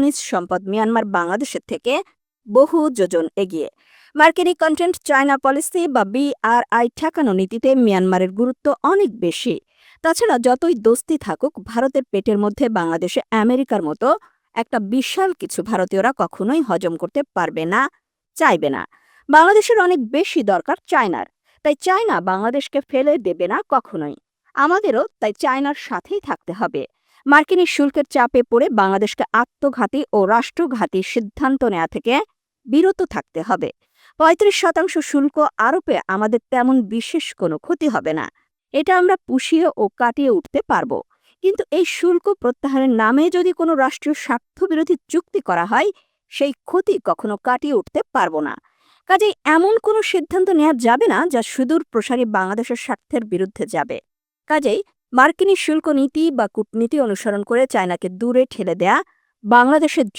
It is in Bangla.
খনিজ সম্পদ মিয়ানমার বাংলাদেশের থেকে বহু যোজন এগিয়ে। মার্কিনী কন্টেন্ট চায়না পলিসি বা BRI ঠেকানো নীতিতে মিয়ানমারের গুরুত্ব অনেক বেশি। তাছাড়া যতই দোস্তি থাকুক, ভারতের পেটের মধ্যে বাংলাদেশে আমেরিকার মতো একটা বিশাল কিছু ভারতীয়রা কখনোই হজম করতে পারবে না, চাইবে না। বাংলাদেশের অনেক বেশি দরকার চায়নার, তাই চায়না বাংলাদেশকে ফেলে দেবে না কখনোই। আমাদেরও তাই চায়নার সাথেই থাকতে হবে। মার্কিনী শুল্কের চাপে পড়ে বাংলাদেশকে আত্মঘাতী ও রাষ্ট্রঘাতী সিদ্ধান্ত নেওয়া থেকে বিরত থাকতে হবে। ৩৫% শুল্ক আরোপে আমাদের তেমন বিশেষ কোনো ক্ষতি হবে না। এটা আমরা পুষিয়ে ও কাটিয়ে উঠতে পারব। কিন্তু এই শুল্ক প্রত্যাহারের নামে যদি কোনো রাষ্ট্রীয় স্বার্থবিরোধী চুক্তি করা হয়, সেই ক্ষতি কখনো কাটিয়ে উঠতে পারব না। কাজেই এমন কোনো সিদ্ধান্ত নেওয়া যাবে না যা সুদূর প্রসারী বাংলাদেশের স্বার্থের বিরুদ্ধে যাবে। কাজেই মার্কিনী শুল্ক নীতি বা কূটনীতি অনুসরণ করে চায়নাকে দূরে ঠেলে দেয়া বাংলাদেশের